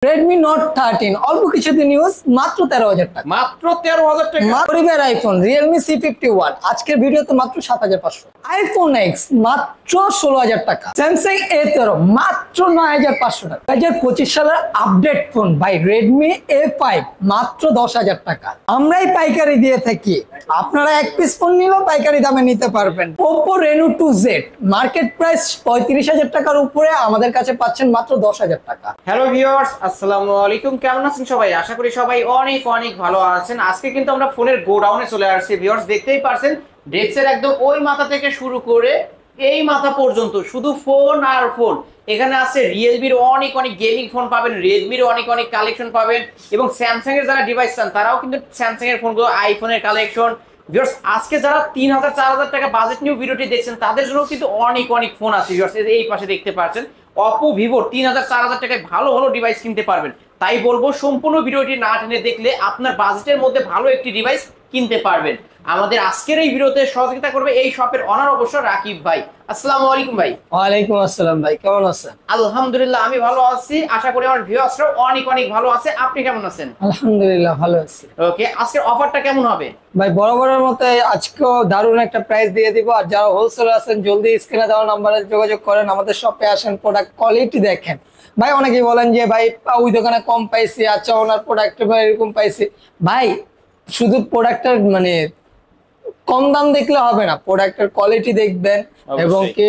Redmi Note 13 অল্প কিছুদিন use মাত্র 13,000 টাকা। মাত্র 13,000 টাকা। পরিবার আইফোন Realme C51 আজকের ভিডিওতে মাত্র 7,500। আইফোন X মাত্র 16,000 টাকা। Samsung A13 মাত্র 9,500 টাকা। 2025 সালের আপডেট ফোন ভাই Redmi A5 মাত্র 10,000 টাকা। আমরাই পাইকারি দিয়ে থাকি, আপনারা এক পিস ফোন নিলেও পাইকারি দামে নিতে পারবেন। Oppo Reno 2Z market price 35,000 টাকার উপরে, আমাদের কাছে পাচ্ছেন মাত্র 10,000 টাকা। হ্যালো ভিউয়ার্স, আসসালামু আলাইকুম। কেমন আছেন সবাই? আশা করি সবাই অনেক অনেক ভালো আছেন। আজকে কিন্তু আমরা ফোনের গোডাউনে চলে আসছি। ভিউয়ার্স দেখতেই পারছেন, ডেস্কের একদম ওই মাথা থেকে শুরু করে এই মাথা পর্যন্ত শুধু ফোন আর ফোন। এখানে আছে রিয়েলমির অনেক অনেক গেমিং ফোন পাবেন, রেডমির অনেক অনেক কালেকশন পাবেন, এবং স্যামসাং এর যারা ডিভাইস চান তারাও কিন্তু স্যামসাং এর ফোনগুলো, আইফোনের কালেকশন। ভিউয়ার্স আজকে যারা 3,000 4,000 টাকা বাজেট নিয়ে ভিডিওটি দেখছেন তাদের জন্য কিন্তু অনেক অনেক ফোন আছে। ভিউয়ার্স এই পাশে দেখতে পাচ্ছেন Oppo Vivo 3,000 4,000 টাকায় ভালো ভালো ডিভাইস কিনতে পারবেন। তাই বলবো সম্পূর্ণ ভিডিওটি না টেনে দেখলে আপনার বাজেটের মধ্যে ভালো একটি ডিভাইস কিনতে পারবেন। আমাদের আজকের এই ভিডিওতে সহযোগিতা করবে এই শপের অনার অবশ্য রাকিব ভাই। আসসালামু আলাইকুম ভাই। ওয়ালাইকুম আসসালাম ভাই, কেমন আছেন? আলহামদুলিল্লাহ আমি ভালো আছি, আশা করি আমার ভিউয়ার্সরাও অনেক অনেক ভালো আছে। আপনি কেমন আছেন? আলহামদুলিল্লাহ ভালো আছি। ওকে, আজকের অফারটা কেমন হবে? ভাই বরাবরের মতো আজকেও দারুণ একটা প্রাইস দিয়ে দিব। আর যারা হোলসেলার আছেন জলদি স্ক্রিনে দেওয়া নাম্বারে যোগাযোগ করেন, আমাদের শপে আসেন, প্রোডাক্ট কোয়ালিটি দেখেন। ভাই অনেকেই বলেন যে ভাই ওই দোকানে কম পাইছি, আচ্ছা ওনার প্রোডাক্ট এরকম পাইছি। ভাই শুধু প্রোডাক্টের মানে কম দাম দেখলে হবে না, প্রোডাক্টের কোয়ালিটি দেখবেন এবং কি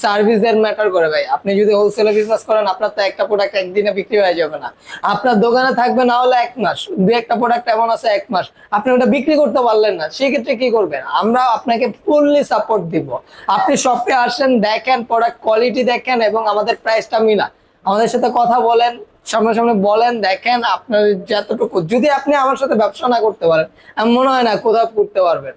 সার্ভিসের ম্যাটার করে। ভাই আপনি যদি হোলসেলে বিজনেস করেন, আপনার তো একটা প্রোডাক্ট একদিনে বিক্রি হয়ে যাবে না, আপনার দোকানে থাকবে না হলে 1 মাস। দুই একটা প্রোডাক্ট এমন আছে 1 মাস আপনি ওটা বিক্রি করতে পারলেন না, সেই ক্ষেত্রে কি করবেন? আমরা আপনাকে ফুললি সাপোর্ট দিব। আপনি শপে আসেন, দেখেন, প্রোডাক্ট কোয়ালিটি দেখেন এবং আমাদের প্রাইসটা মিলান, আমাদের সাথে কথা বলেন, সামনাসামনি বলেন, দেখেন আপনার যতটুকু। যদি আপনি আমার সাথে ব্যবসা না করতে পারেন, আমি মনে হয় না কোথাও করতে পারবেন।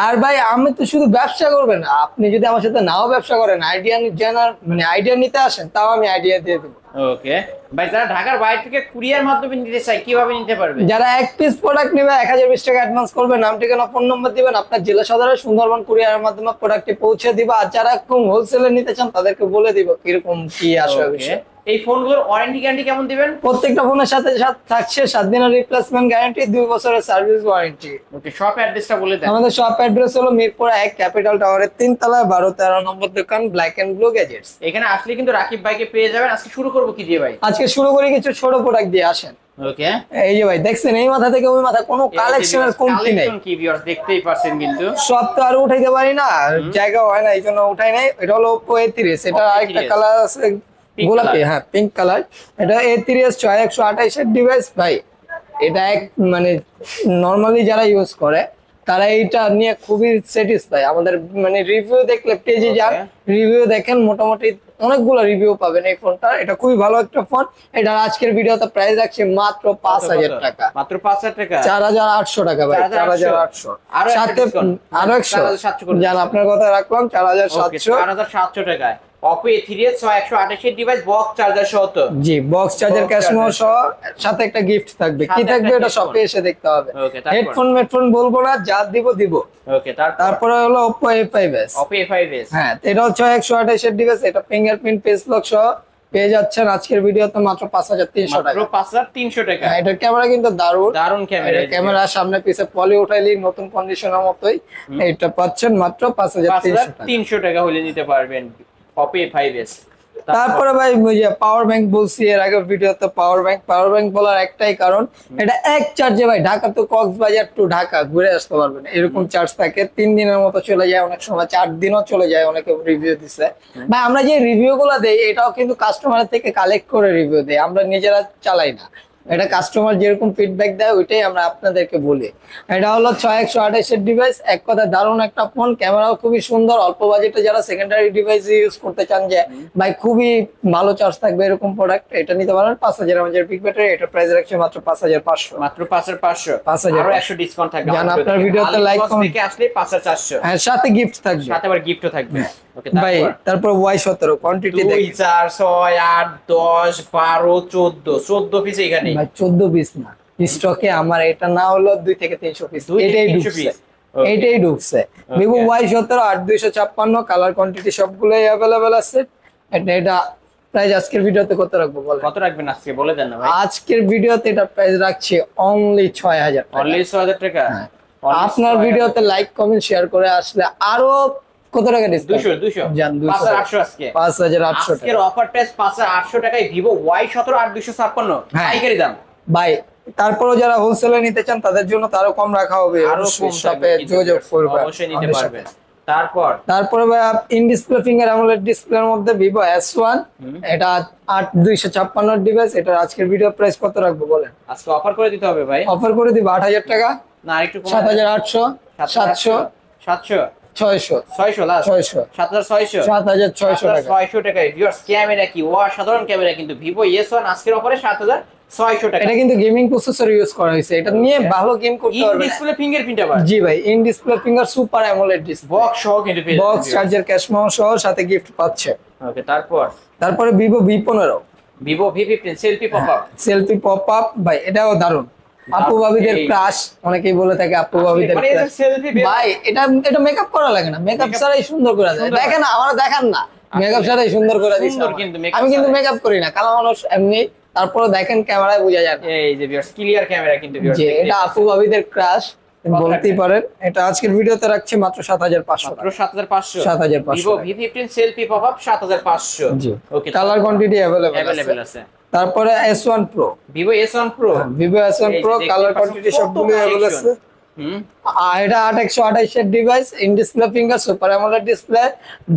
আর ভাই আমি তো শুধু ব্যবসা করবেন, আপনি যদি আমার সাথে নাও ব্যবসা করেন, আইডিয়া জানার মানে আইডিয়া নিতে আসেন, তাও আমি আইডিয়া দিয়ে দেবো। ওকে ভাই, যারা ঢাকার বাইরে থেকে কুরিয়ার মাধ্যমে নিতে চায় কিভাবে নিতে পারবে? যারা এক পিস প্রোডাক্ট নেবে 1,020 টাকা অ্যাডভান্স করবে, নাম ঠিকানা ফোন নম্বর দিবেন, আপনার জেলা সদরে সুন্দরবন কুরিয়ারের মাধ্যমে প্রোডাক্টটি পৌঁছে দিবা। আর যারা কম হোলসেলে নিতে চান তাদেরকে বলে দিব কিরকম কি আসবে বিষয়। এই ফোনগুলোর ওয়ারেন্টি গ্যারান্টি কেমন দিবেন? প্রত্যেকটা ফোনের সাথে থাকছে 7 দিনের রিপ্লেসমেন্ট গ্যারান্টি, 2 বছরের সার্ভিস ওয়ারেন্টি। ওকে, শপ অ্যাড্রেসটা বলে দেন। আমাদের শপ অ্যাড্রেস হলো মিরপুর 1 ক্যাপিটাল টাওয়ারের 3 তলায় 12-13 নম্বর দোকান, ব্ল্যাক এন্ড ব্লু গ্যাজেটস। এখানে আসলে কিন্তু রাকিব ভাইকে পেয়ে যাবেন। আজকে শুরু করব কি দিয়ে ভাই? আজকে শুরু করি কিছু ছোট প্রোডাক্ট দিয়ে। আসেন। ওকে, এই যে ভাই দেখছেন এই মাথা থেকে ওই মাথা কোনো কালেকশনের কমতি নেই। কালেকশন কি ভিউয়ার্স দেখতেই পাচ্ছেন, কিন্তু সব তো আর উঠাইতে পারি না, জায়গা হয় না, এইজন্য উঠাই নাই। এটা হলো Oppo A30, এটা আরেকটা কালার আছে গোলাপি, হ্যাঁ পিঙ্ক কালার। এটা A30 6128 এর ডিভাইস ভাই। এটা এক মানে নরমালি যারা ইউজ করে তারা এইটা নিয়ে খুবই স্যাটিসফাই। আমাদের মানে রিভিউ দেখলে পেজে যান, রিভিউ দেখেন, মোটামুটি অনেকগুলো রিভিউ পাবেন এই ফোনটা। এটা খুবই ভালো একটা ফোন। এটা আজকের ভিডিওতে প্রাইস রাখছি মাত্র 5,000 টাকা। মাত্র 5,000 টাকা, 4,800 টাকা ভাই। 4,800 সাথে আরো 100 জান আপনার কথা রাখলাম 4,700। 4,700 টাকায় Oppo A3s 128 এর ডিভাইস, বক্স চার্জার সহ তো? জি, বক্স চার্জার ক্যাশমো সহ, সাথে একটা গিফট থাকবে। কি থাকবে এটা শপে এসে দেখতে হবে। হেডফোন বলবো না, যা দিব। ওকে, তারপরে হলো Oppo A5s। Oppo A5s, হ্যাঁ এটা হচ্ছে 128 এর ডিভাইস। এটা ফিঙ্গারপ্রিন্ট ফেস লক সহ পেয়ে যাচ্ছেন আজকের ভিডিওতে মাত্র 5,300 টাকা। মাত্র 5,300 টাকা। হ্যাঁ, এটার ক্যামেরা কিন্তু দারুণ ক্যামেরা। ক্যামেরা সামনে পিছে পলি উঠাইলি নতুন কন্ডিশনের মতোই। এটা পাচ্ছেন মাত্র 5,300 টাকা হলে নিতে পারবেন Oppo A5s। তারপরে ভাই ওই যে পাওয়ার ব্যাংক বলছি এর আগের ভিডিওতে, পাওয়ার ব্যাংক বলার একটাই কারণ, এটা এক চার্জে ভাই ঢাকা তো কক্সবাজার টু ঢাকা ঘুরে আসতে পারবেন। এরকম চার্জ থাকে, 3 দিনের মতো চলে যায়, অনেক সময় 4 দিনও চলে যায়। অনেকে রিভিউ দিছে ভাই। আমরা যে রিভিউ গুলো দেই এটাও কিন্তু কাস্টমার থেকে কালেক্ট করে রিভিউ দেই, আমরা নিজেরা চালাই না। এটা কাস্টমার যেরকম ফিডব্যাক দেয় ওইটাই আমরা আপনাদেরকে বলি। এটা হলো 6128 এর ডিভাইস। এক কথা দারুণ একটা ফোন, ক্যামেরাও খুবই সুন্দর। অল্প বাজেটে যারা সেকেন্ডারি ডিভাইস ইউজ করতে চান যে ভাই খুবই ভালো চার্জ থাকবে এরকম প্রোডাক্ট, এটা নিতে পারেন। 5,000 mAh বিগ ব্যাটারি। এটা প্রাইস রাখছে মাত্র 5,500। মাত্র 5,500। আরো 100 ডিসকাউন্ট থাকবে। জান আপনার ভিডিওতে লাইক কমেন্ট থেকে আসলে 5,400। হ্যাঁ, সাথে গিফট থাকবে, সাথে আবার গিফটও থাকবে। ওকে ভাই তারপর Y17 কোয়ান্টিটি 2 4 6 8 10 12 14 পিস এখানে ভাই। 14 পিস না স্টকে আমার, এটা না হলো 2 থেকে 300 পিস। এটাই ঢুকছে Vivo Y17 8256 কালার কোয়ান্টিটি সবগুলোই अवेलेबल আছে। এটা প্রাইস আজকের ভিডিওতে কত রাখবো বলেন? কত রাখবেন আজকে বলে দেন না ভাই। আজকের ভিডিওতে এটা প্রাইস রাখছি অনলি 6000 টাকা। অনলি 6000 টাকা। হ্যাঁ। আপনার ভিডিওতে লাইক কমেন্ট শেয়ার করে আসলে আরো কত টাকা ডিসকাউন্ট? 200 জান 5800 আজকে 5800 আজকের টাকা। অফার প্রাইস 5800 টাকায় ভিভো Y17 8256 হ্যাঁ। পাইকারি দাম। ভাই তারপরেও যারা হোলসেলে নিতে চান তাদের জন্য তো আরো কম রাখা হবে, আরো অবশ্যই কম শপে থাকবে, যোগাযোগ করবে, অবশ্যই নিতে আমাদের সাথে। পারবেন। তারপর ভাই ইন ডিসপ্লে ফিঙ্গার অ্যামোলেড ডিসপ্লের মধ্যে ভিভো S1, এটা 8256 ডিভাইস। এটা আজকের ভিডিও প্রাইস কত রাখবো বলেন? আজকে অফার করে দিতে হবে ভাই। অফার করে দিব 8000 টাকা, না আরেকটু কম 7800, 700, 700 600, 600 লাস্ট 600, 7600 7600 টাকা। 7600 টাকায় ভিউয়ার্স ক্যামেরা কি সাধারণ ক্যামেরা কিন্তু ভিভো S1 আজকের অফারে 7600 টাকা। এটা কিন্তু গেমিং প্রসেসর ইউজ করা হয়েছে, এটা নিয়ে ভালো গেম করতে ইন পারবে। ডিসপ্লে ফিঙ্গারপ্রিন্ট আবার জি ভাই, in display finger super AMOLED display, box সহ কিন্তু পেয়ে বক্স চার্জার ক্যাশ মাউন্ট সহ সাথে গিফট পাচ্ছে। ওকে তারপরে Vivo V15, Vivo V15 selfie popup. Selfie popup, ভাই এটাও দারুন। আপু ভাবিদের এই- ক্রাশ, অনেকেই বলে থাকে আপু ভাবিদের মানে এই যে ক্রাশ। সেলফি ভাই এটা মেকআপ করা লাগে না, মেকআপ Makeup- ছাড়াই সুন্দর করে দেয়। সুন্দর দেখেন আমার দেখান না, মেকআপ ছাড়াই সুন্দর করে দিছে সুন্দর আমার। কিন্তু makeup আমি কিন্তু ছাড়াই। মেকআপ করি না, কালো মানুষ এমনি, তারপরে দেখেন ক্যামেরায় বোঝা যায় না এই যে ভিউয়ার্স ক্লিয়ার ক্যামেরা কিন্তু ভিউয়ার্স যে এটা আপু ভাবিদের ক্রাশ বলতেই রাখবেন? পারেন। এটা আজকের ভিডিওতে রাখছি মাত্র 7500 মাত্র 7500 7500 ভিভো V15 সেলফি পপআপ 7500 জি। Okay colour quantity available available আছে। আছে তারপরে S1 Pro, Vivo S1 Pro Vivo S1 এই Pro দেখতে কালার পাচ্ছেন কোয়ান্টিটি কত সবগুলো अवेलेबल collection। আছে। আর এটা 8128 এর device, in display finger super AMOLED display,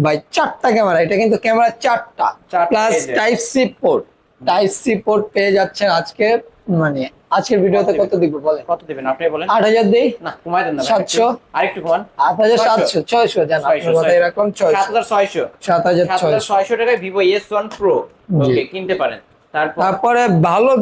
ভাই চারটা ক্যামেরা, এটা কিন্তু ক্যামেরা চারটা চারটা প্লাস পেয়ে type C port, type C port পেয়ে যাচ্ছেন আজকে। মানে আজকের ভিডিওতে কত দিব বলেন? কত দিবেন আপনি বলেন? 8000 দেই, না কমাই দেন না ভাই, 700, আরেকটু কমান 8700, 600 জান আপনি কথা এরকম 600, 7600 7600। 7600 টাকায় ভিভো S1 Pro জি। ওকে কিনতে পারেন। তারপর তারপরে ভালো